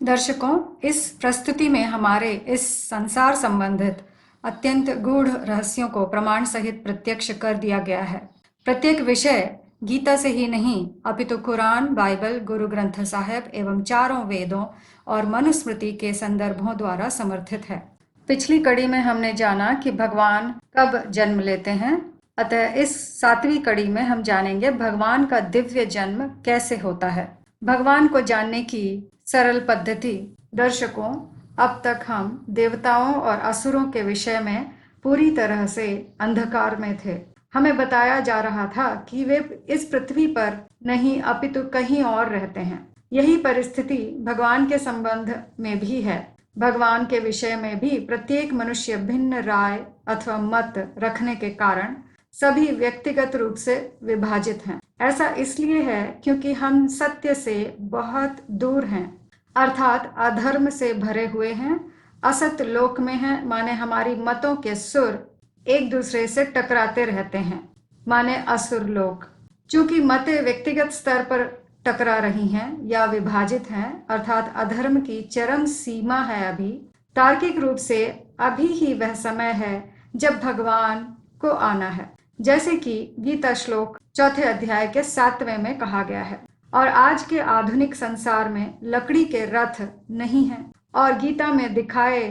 दर्शकों, इस प्रस्तुति में हमारे इस संसार संबंधित अत्यंत गूढ़ रहस्यों को प्रमाण सहित प्रत्यक्ष कर दिया गया है। प्रत्येक विषय गीता से ही नहीं अपितु कुरान, बाइबल, गुरु ग्रंथ साहिब एवं चारों वेदों और मनुस्मृति के संदर्भों द्वारा समर्थित है। पिछली कड़ी में हमने जाना कि भगवान कब जन्म लेते हैं, अतः इस 7वीं कड़ी में हम जानेंगे भगवान का दिव्य जन्म कैसे होता है। भगवान को जानने की सरल पद्धति। दर्शकों, अब तक हम देवताओं और असुरों के विषय में पूरी तरह से अंधकार में थे। हमें बताया जा रहा था कि वे इस पृथ्वी पर नहीं अपितु कहीं और रहते हैं। यही परिस्थिति भगवान के संबंध में भी है। भगवान के विषय में भी प्रत्येक मनुष्य भिन्न राय अथवा मत रखने के कारण सभी व्यक्तिगत रूप से विभाजित हैं। ऐसा इसलिए है क्योंकि हम सत्य से बहुत दूर हैं, अर्थात अधर्म से भरे हुए हैं, असत लोक में हैं, माने हमारी मतों के सुर एक दूसरे से टकराते रहते हैं, माने असुर लोक। चूंकि मतें व्यक्तिगत स्तर पर टकरा रही हैं या विभाजित हैं, अर्थात अधर्म की चरम सीमा है अभी, तार्किक रूप से अभी ही वह समय है जब भगवान को आना है, जैसे कि गीता श्लोक 4 अध्याय के 7वें में कहा गया है। और आज के आधुनिक संसार में लकड़ी के रथ नहीं है और गीता में दिखाए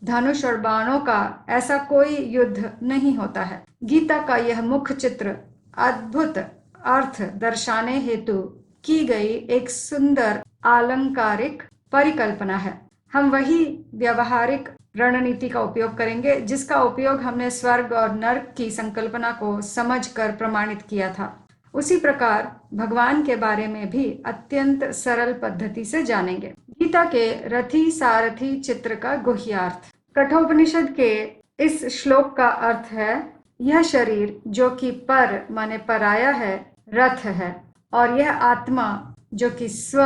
धनुष और बाणों का ऐसा कोई युद्ध नहीं होता है। गीता का यह मुख्य चित्र अद्भुत अर्थ दर्शाने हेतु की गई एक सुंदर आलंकारिक परिकल्पना है। हम वही व्यवहारिक रणनीति का उपयोग करेंगे जिसका उपयोग हमने स्वर्ग और नर्क की संकल्पना को समझकर प्रमाणित किया था। उसी प्रकार भगवान के बारे में भी अत्यंत सरल पद्धति से जानेंगे। गीता के रथी सारथी चित्र का गुह्यार्थ। कठोपनिषद के इस श्लोक का अर्थ है, यह शरीर जो कि पर माने पराया है, रथ है, और यह आत्मा जो कि स्व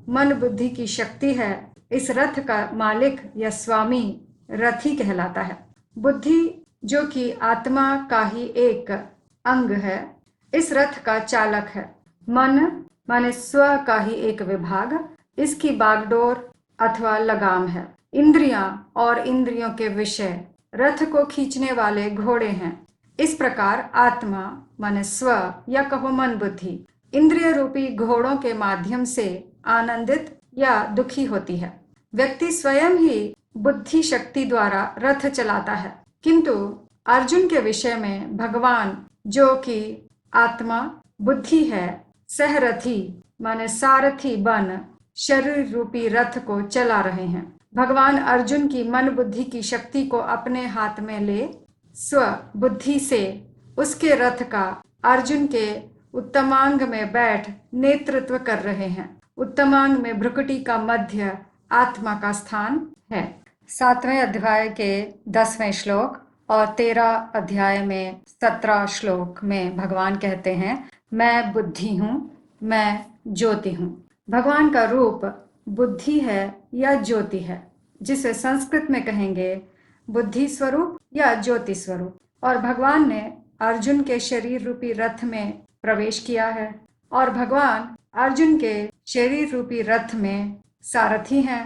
मन बुद्धि की शक्ति है, इस रथ का मालिक या स्वामी रथी कहलाता है। बुद्धि जो कि आत्मा का ही एक अंग है, इस रथ का चालक है। मन माने स्व का ही एक विभाग, इसकी बागडोर अथवा लगाम है। इंद्रियां और इंद्रियों के विषय रथ को खींचने वाले घोड़े हैं। इस प्रकार आत्मा माने स्व या कहो मन बुद्धि इंद्रिय रूपी घोड़ों के माध्यम से आनंदित या दुखी होती है। व्यक्ति स्वयं ही बुद्धि शक्ति द्वारा रथ चलाता है, किंतु अर्जुन के विषय में भगवान जो कि आत्मा बुद्धि है, सहरथी माने सारथी बन शरीर रूपी रथ को चला रहे हैं। भगवान अर्जुन की मन बुद्धि की शक्ति को अपने हाथ में ले स्व बुद्धि से उसके रथ का अर्जुन के उत्तमांग में बैठ नेतृत्व कर रहे हैं। उत्तमांग में भ्रुकुटी का मध्य आत्मा का स्थान है। 7वें अध्याय के 10वें श्लोक और 13 अध्याय में 17 श्लोक में भगवान कहते हैं, मैं बुद्धि हूँ, मैं ज्योति हूँ। भगवान का रूप बुद्धि है या ज्योति है, जिसे संस्कृत में कहेंगे बुद्धि स्वरूप या ज्योति स्वरूप। और भगवान ने अर्जुन के शरीर रूपी रथ में प्रवेश किया है और भगवान अर्जुन के शरीर रूपी रथ में सारथी हैं।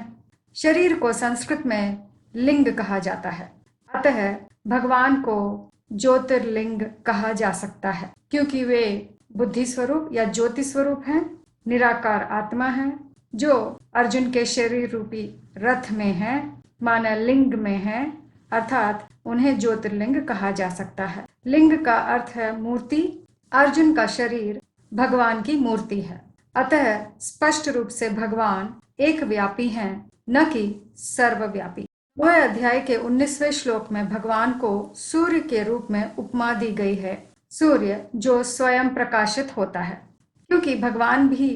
शरीर को संस्कृत में लिंग कहा जाता है, अतः भगवान को ज्योतिर्लिंग कहा जा सकता है, क्योंकि वे बुद्धि स्वरूप या ज्योति स्वरूप हैं, निराकार आत्मा है जो अर्जुन के शरीर रूपी रथ में है, माना लिंग में है, अर्थात उन्हें ज्योतिर्लिंग कहा जा सकता है। लिंग का अर्थ है मूर्ति। अर्जुन का शरीर भगवान की मूर्ति है, अतः स्पष्ट रूप से भगवान एक व्यापी हैं, न कि सर्वव्यापी। वह अध्याय के 19वें श्लोक में भगवान को सूर्य के रूप में उपमा दी गई है, सूर्य जो स्वयं प्रकाशित होता है, क्योंकि भगवान भी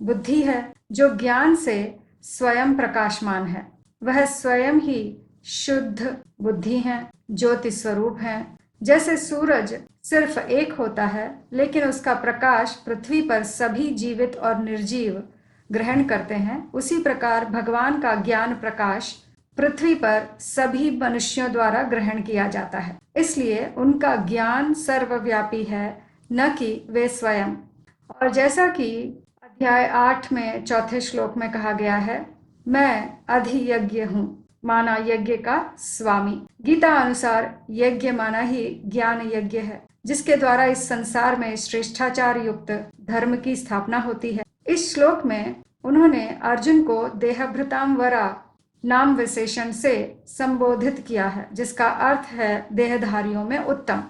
बुद्धि है जो ज्ञान से स्वयं प्रकाशमान है। वह स्वयं ही शुद्ध बुद्धि है, ज्योति स्वरूप है। जैसे सूरज सिर्फ एक होता है, लेकिन उसका प्रकाश पृथ्वी पर सभी जीवित और निर्जीव ग्रहण करते हैं, उसी प्रकार भगवान का ज्ञान प्रकाश पृथ्वी पर सभी मनुष्यों द्वारा ग्रहण किया जाता है। इसलिए उनका ज्ञान सर्वव्यापी है, न कि वे स्वयं। और जैसा कि अध्याय 8 में 4 श्लोक में कहा गया है, मैं अधियज्ञ हूँ, माना यज्ञ का स्वामी। गीता अनुसार यज्ञ माना ही ज्ञान यज्ञ है, जिसके द्वारा इस संसार में श्रेष्ठाचार युक्त धर्म की स्थापना होती है। इस श्लोक में उन्होंने अर्जुन को देहभृताम वरा नाम विशेषण से संबोधित किया है, जिसका अर्थ है देहधारियों में उत्तम।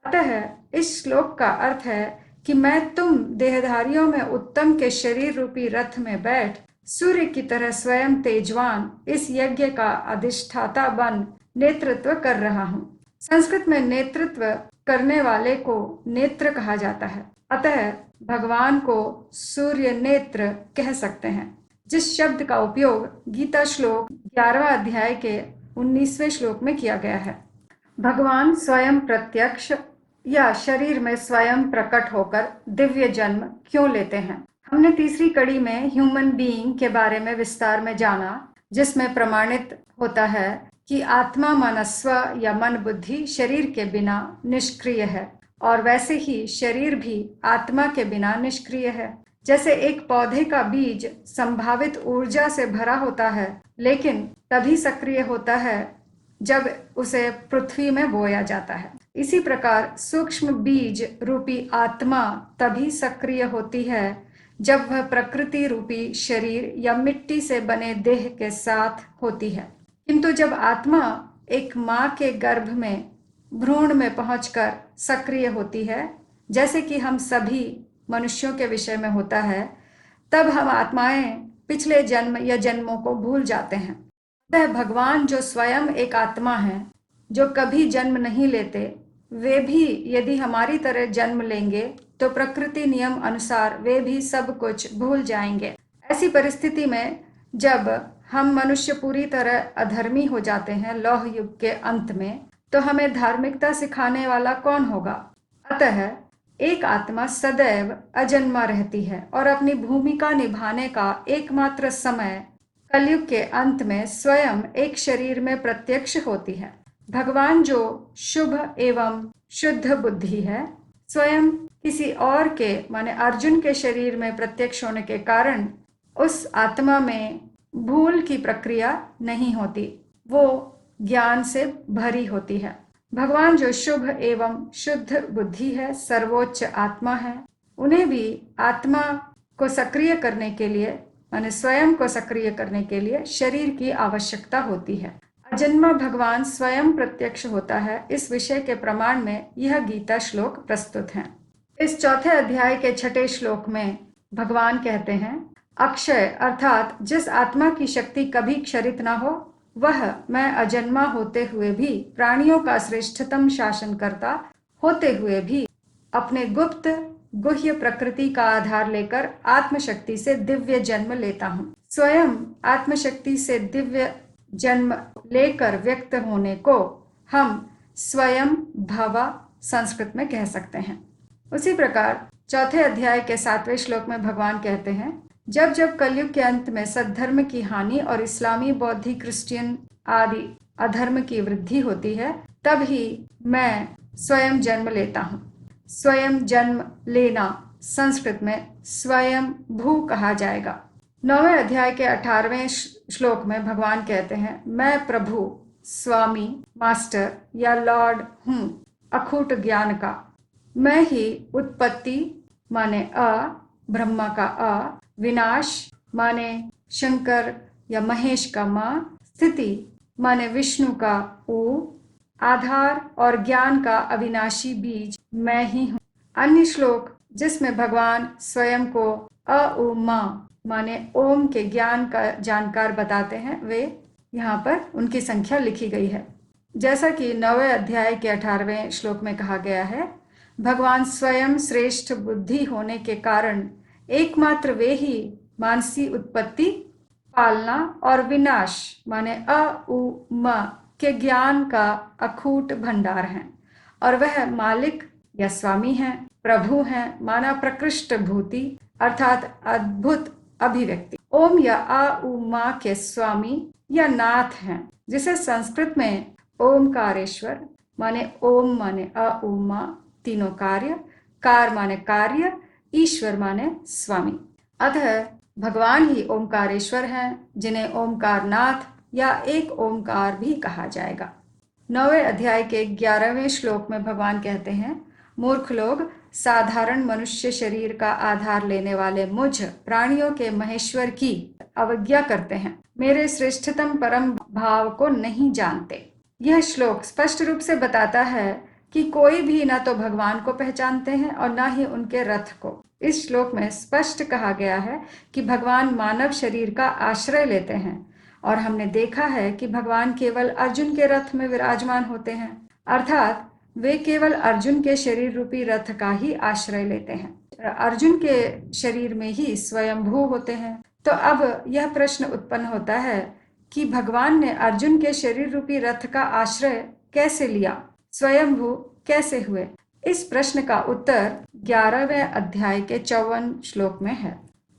अतः इस श्लोक का अर्थ है कि मैं तुम देहधारियों में उत्तम के शरीर रूपी रथ में बैठ सूर्य की तरह स्वयं तेजवान इस यज्ञ का अधिष्ठाता बन नेतृत्व कर रहा हूँ। संस्कृत में नेतृत्व करने वाले को नेत्र कहा जाता है, अतः भगवान को सूर्य नेत्र कह सकते हैं, जिस शब्द का उपयोग गीता श्लोक 11वां अध्याय के 19वें श्लोक में किया गया है। भगवान स्वयं प्रत्यक्ष या शरीर में स्वयं प्रकट होकर दिव्य जन्म क्यों लेते हैं? हमने तीसरी कड़ी में ह्यूमन बीइंग के बारे में विस्तार में जाना, जिसमें प्रमाणित होता है कि आत्मा मनस्व या मन बुद्धि शरीर के बिना निष्क्रिय है, और वैसे ही शरीर भी आत्मा के बिना निष्क्रिय है। जैसे एक पौधे का बीज संभावित ऊर्जा से भरा होता है, लेकिन तभी सक्रिय होता है जब उसे पृथ्वी में बोया जाता है। इसी प्रकार सूक्ष्म बीज रूपी आत्मा तभी सक्रिय होती है जब वह प्रकृति रूपी शरीर या मिट्टी से बने देह के साथ होती है। किंतु जब आत्मा एक माँ के गर्भ में भ्रूण में पहुंचकर सक्रिय होती है, जैसे कि हम सभी मनुष्यों के विषय में होता है, तब हम आत्माएं पिछले जन्म या जन्मों को भूल जाते हैं। अतः भगवान जो स्वयं एक आत्मा है, जो कभी जन्म नहीं लेते, वे भी यदि हमारी तरह जन्म लेंगे तो प्रकृति नियम अनुसार वे भी सब कुछ भूल जाएंगे। ऐसी परिस्थिति में जब हम मनुष्य पूरी तरह अधर्मी हो जाते हैं लौह युग के अंत में, तो हमें धार्मिकता सिखाने वाला कौन होगा? अतः एक आत्मा सदैव अजन्मा रहती है और अपनी भूमिका निभाने का एकमात्र समय कलयुग के अंत में स्वयं एक शरीर में प्रत्यक्ष होती है। भगवान जो शुभ एवं शुद्ध बुद्धि है, स्वयं किसी और के माने अर्जुन के शरीर में प्रत्यक्ष होने के कारण उस आत्मा में भूल की प्रक्रिया नहीं होती, वो ज्ञान से भरी होती है। भगवान जो शुभ एवं शुद्ध बुद्धि है, सर्वोच्च आत्मा है, उन्हें भी आत्मा को सक्रिय करने के लिए माने स्वयं को सक्रिय करने के लिए शरीर की आवश्यकता होती है। अजन्मा भगवान स्वयं प्रत्यक्ष होता है, इस विषय के प्रमाण में यह गीता श्लोक प्रस्तुत है। इस चौथे अध्याय के 6ठे श्लोक में भगवान कहते हैं, अक्षय अर्थात जिस आत्मा की शक्ति कभी क्षरित न हो, वह मैं अजन्मा होते हुए भी प्राणियों का श्रेष्ठतम शासनकर्ता होते हुए भी अपने गुप्त गुह्य प्रकृति का आधार लेकर आत्मशक्ति से दिव्य जन्म लेता हूँ। स्वयं आत्मशक्ति से दिव्य जन्म लेकर व्यक्त होने को हम स्वयं भवा संस्कृत में कह सकते हैं। उसी प्रकार चौथे अध्याय के 7वें श्लोक में भगवान कहते हैं, जब जब कलयुग के अंत में सद्धर्म की हानि और इस्लामी, बौद्धी, क्रिश्चियन आदि अधर्म की वृद्धि होती है, तब ही मैं स्वयं जन्म लेता हूँ। स्वयं जन्म लेना संस्कृत में स्वयं भू कहा जाएगा। 9वें अध्याय के 18वें श्लोक में भगवान कहते हैं, मैं प्रभु, स्वामी, मास्टर या लॉर्ड हूँ अखूट ज्ञान का। मैं ही उत्पत्ति माने अ, ब्रह्मा का अ, विनाश माने शंकर या महेश का माँ, स्थिति माने विष्णु का ऊ, आधार और ज्ञान का अविनाशी बीज मैं ही हूँ। अन्य श्लोक जिसमें भगवान स्वयं को अ उ मा माने ओम के ज्ञान का जानकार बताते हैं, वे यहाँ पर उनकी संख्या लिखी गई है। जैसा कि 9वें अध्याय के 18वें श्लोक में कहा गया है, भगवान स्वयं श्रेष्ठ बुद्धि होने के कारण एकमात्र वे ही मानसी उत्पत्ति, पालना और विनाश माने अ उ म के ज्ञान का अखूट भंडार हैं, और वह मालिक या स्वामी हैं, प्रभु हैं माना प्रकृष्ट भूति अर्थात अद्भुत अभिव्यक्ति। ओम या अ उ म के स्वामी या नाथ हैं, जिसे संस्कृत में ओमकारेश्वर माने ओम माने अ उ म तीनों कार्य, कार माने कार्य, ईश्वर माने स्वामी। अतः भगवान ही ओमकारेश्वर हैं, जिन्हें ओमकारनाथ या एक ओमकार भी कहा जाएगा। 9वें अध्याय के 11वें श्लोक में भगवान कहते हैं, मूर्ख लोग साधारण मनुष्य शरीर का आधार लेने वाले मुझ प्राणियों के महेश्वर की अवज्ञा करते हैं, मेरे श्रेष्ठतम परम भाव को नहीं जानते। यह श्लोक स्पष्ट रूप से बताता है कि कोई भी न तो भगवान को पहचानते हैं और न ही उनके रथ को। इस श्लोक में स्पष्ट कहा गया है कि भगवान मानव शरीर का आश्रय लेते हैं और हमने देखा है कि भगवान केवल अर्जुन के रथ में विराजमान होते हैं, अर्थात वे केवल अर्जुन के शरीर रूपी रथ का ही आश्रय लेते हैं। अर्जुन के शरीर में ही स्वयंभू होते हैं। तो अब यह प्रश्न उत्पन्न होता है कि भगवान ने अर्जुन के शरीर रूपी रथ का आश्रय कैसे लिया, स्वयंभू कैसे हुए? इस प्रश्न का उत्तर 11वें अध्याय के 54 श्लोक में है।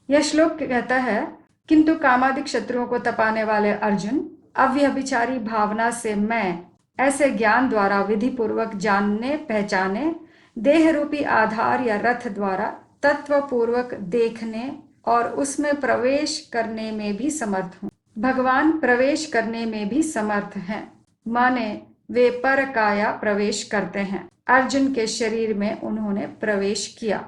यह श्लोक कहता है, किंतु कामादिक शत्रुओं को तपाने वाले अर्जुन अव्यभिचारी भावना से मैं ऐसे ज्ञान द्वारा विधि पूर्वक जानने पहचाने, देह रूपी आधार या रथ द्वारा तत्व पूर्वक देखने और उसमें प्रवेश करने में भी समर्थ हूँ। भगवान प्रवेश करने में भी समर्थ हैं, माने वे पर काया प्रवेश करते हैं। अर्जुन के शरीर में उन्होंने प्रवेश किया।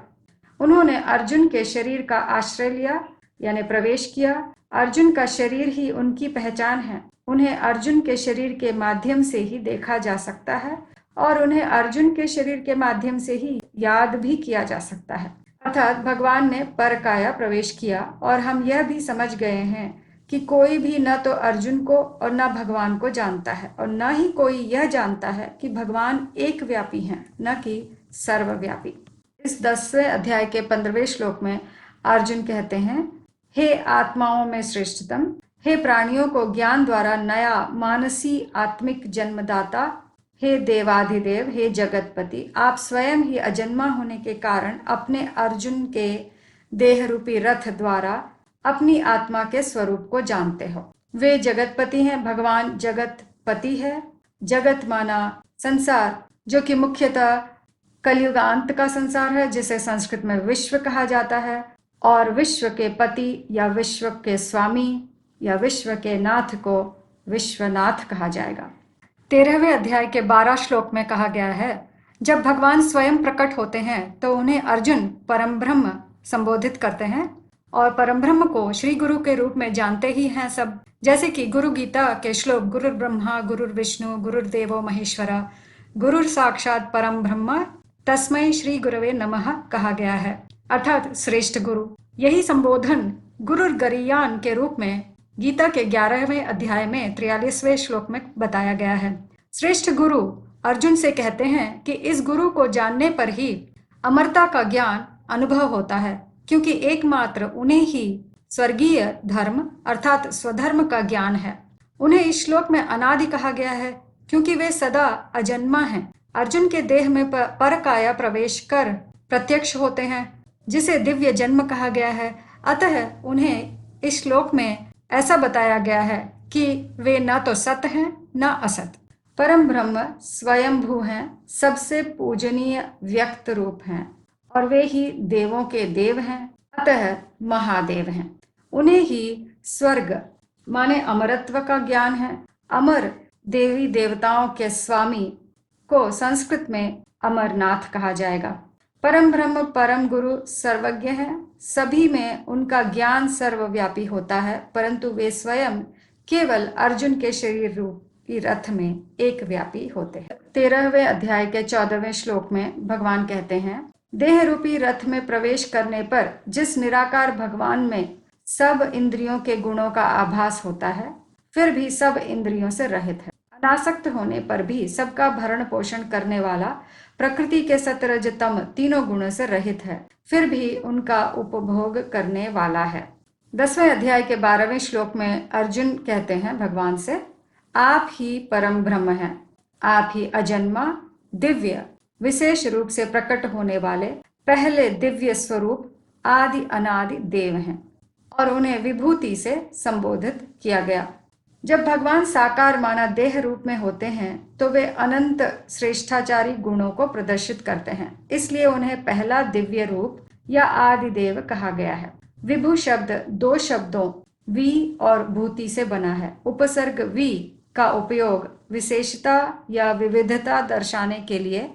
उन्होंने अर्जुन के शरीर का आश्रय लिया, यानी प्रवेश किया। अर्जुन का शरीर ही उनकी पहचान है। उन्हें अर्जुन के शरीर के माध्यम से ही देखा जा सकता है और उन्हें अर्जुन के शरीर के माध्यम से ही याद भी किया जा सकता है। अर्थात भगवान ने परकाया प्रवेश किया और हम यह भी समझ गए हैं कि कोई भी न तो अर्जुन को और न भगवान को जानता है और न ही कोई यह जानता है कि भगवान एक व्यापी हैं, न कि सर्वव्यापी। इस 10वें अध्याय के 15वें श्लोक में अर्जुन कहते हैं, हे आत्माओं में श्रेष्ठतम, हे प्राणियों को ज्ञान द्वारा नया मानसी आत्मिक जन्मदाता, हे देवाधिदेव, हे जगतपति, आप स्वयं ही अजन्मा होने के कारण अपने अर्जुन के देह रूपी रथ द्वारा अपनी आत्मा के स्वरूप को जानते हो। वे जगतपति हैं, भगवान जगतपति है। जगत माना संसार, जो कि मुख्यतः कलयुगांत का संसार है, जिसे संस्कृत में विश्व कहा जाता है, और विश्व के पति या विश्व के स्वामी या विश्व के नाथ को विश्वनाथ कहा जाएगा। 13वें अध्याय के 12 श्लोक में कहा गया है, जब भगवान स्वयं प्रकट होते हैं तो उन्हें अर्जुन परम ब्रह्म संबोधित करते हैं और परम ब्रह्म को श्री गुरु के रूप में जानते ही हैं सब। जैसे कि गुरु गीता के श्लोक गुरुर ब्रह्मा गुरुर विष्णु गुरुर्देवो महेश्वरा गुरुर साक्षात परम ब्रह्म तस्मै श्री गुरवे नमः कहा गया है, अर्थात श्रेष्ठ गुरु। यही संबोधन गुरुर गरीयान के रूप में गीता के 11वें अध्याय में 43वें श्लोक में बताया गया है। श्रेष्ठ गुरु अर्जुन से कहते हैं कि इस गुरु को जानने पर ही अमरता का ज्ञान अनुभव होता है, क्योंकि एकमात्र उन्हें ही स्वर्गीय धर्म अर्थात स्वधर्म का ज्ञान है। उन्हें इस श्लोक में अनादि कहा गया है क्योंकि वे सदा अजन्मा हैं। अर्जुन के देह में परकाया प्रवेश कर प्रत्यक्ष होते हैं, जिसे दिव्य जन्म कहा गया है। अतः उन्हें इस श्लोक में ऐसा बताया गया है कि वे न तो सत हैं न असत। परम ब्रह्म स्वयंभू हैं, सबसे पूजनीय व्यक्त रूप हैं और वे ही देवों के देव हैं, अतः महादेव हैं। उन्हें ही स्वर्ग माने अमरत्व का ज्ञान है। अमर देवी देवताओं के स्वामी को संस्कृत में अमरनाथ कहा जाएगा। परम ब्रह्म परम गुरु सर्वज्ञ हैं, सभी में उनका ज्ञान सर्वव्यापी होता है, परंतु वे स्वयं केवल अर्जुन के शरीर रूपी रथ में एक व्यापी होते हैं। 13वें अध्याय के 14वें श्लोक में भगवान कहते हैं, देह रूपी रथ में प्रवेश करने पर जिस निराकार भगवान में सब इंद्रियों के गुणों का आभास होता है, फिर भी सब इंद्रियों से रहित है, अनासक्त होने पर भी सबका भरण पोषण करने वाला, प्रकृति के सतरज तम तीनों गुणों से रहित है, फिर भी उनका उपभोग करने वाला है। 10वें अध्याय के 12वें श्लोक में अर्जुन कहते हैं भगवान से, आप ही परम ब्रह्म हैं, आप ही अजन्मा दिव्य विशेष रूप से प्रकट होने वाले पहले दिव्य स्वरूप आदि अनादि देव हैं और उन्हें विभूति से संबोधित किया गया। जब भगवान साकार माना देह रूप में होते हैं तो वे अनंत श्रेष्ठाचारी गुणों को प्रदर्शित करते हैं, इसलिए उन्हें पहला दिव्य रूप या आदि देव कहा गया है। विभु शब्द दो शब्दों वी और भूति से बना है। उपसर्ग वी का उपयोग विशेषता या विविधता दर्शाने के लिए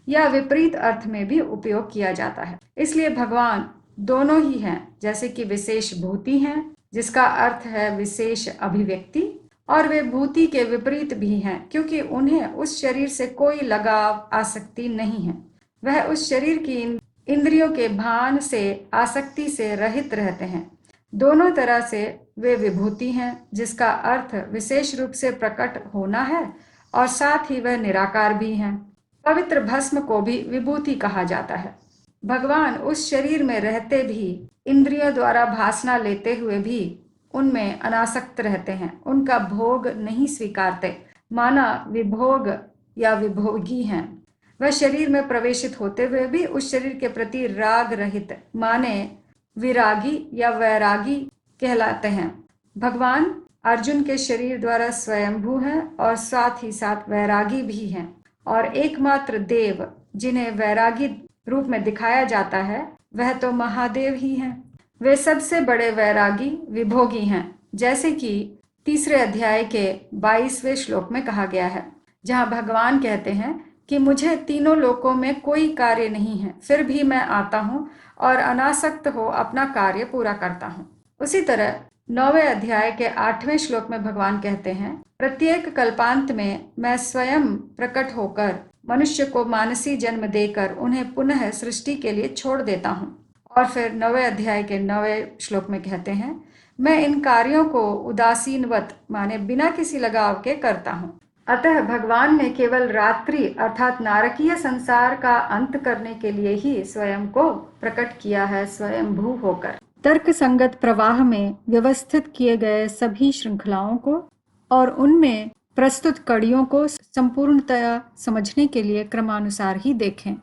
या विपरीत अर्थ में भी उपयोग किया जाता है। इसलिए भगवान दोनों ही हैं, जैसे कि विशेष भूति हैं जिसका अर्थ है विशेष अभिव्यक्ति, और वे भूति के विपरीत भी हैं क्योंकि उन्हें उस शरीर से कोई लगाव आसक्ति नहीं है। वह उस शरीर की इंद्रियों के भान से आसक्ति से रहित रहते हैं। दोनों तरह से वे विभूति हैं जिसका अर्थ विशेष रूप से प्रकट होना है और साथ ही वह निराकार भी हैं। पवित्र भस्म को भी विभूति कहा जाता है। भगवान उस शरीर में रहते भी इंद्रियों द्वारा भासना लेते हुए भी उनमें अनासक्त रहते हैं, उनका भोग नहीं स्वीकारते, माना विभोग या विभोगी हैं। वह शरीर में प्रवेशित होते हुए भी उस शरीर के प्रति राग रहित, माने विरागी या वैरागी कहलाते हैं। भगवान अर्जुन के शरीर द्वारा स्वयंभू हैं और साथ ही साथ वैरागी भी हैं, और एकमात्र देव जिन्हें वैरागी रूप में दिखाया जाता है वह तो महादेव ही हैं। वे सबसे बड़े वैरागी विभोगी हैं, जैसे कि तीसरे अध्याय के 22वें श्लोक में कहा गया है, जहां भगवान कहते हैं कि मुझे तीनों लोकों में कोई कार्य नहीं है, फिर भी मैं आता हूँ और अनासक्त हो अपना कार्य पूरा करता हूँ। उसी तरह 9वें अध्याय के 8वें श्लोक में भगवान कहते हैं, प्रत्येक कल्पांत में मैं स्वयं प्रकट होकर मनुष्य को मानसी जन्म देकर उन्हें पुनः सृष्टि के लिए छोड़ देता हूँ। और फिर 9वें अध्याय के 9वें श्लोक में कहते हैं, मैं इन कार्यों को उदासीनवत, माने बिना किसी लगाव के करता हूँ। अतः भगवान ने केवल रात्रि अर्थात नारकीय संसार का अंत करने के लिए ही स्वयं को प्रकट किया है, स्वयंभू होकर। तर्क संगत प्रवाह में व्यवस्थित किए गए सभी श्रृंखलाओं को और उनमें प्रस्तुत कड़ियों को संपूर्णतया समझने के लिए क्रमानुसार ही देखें।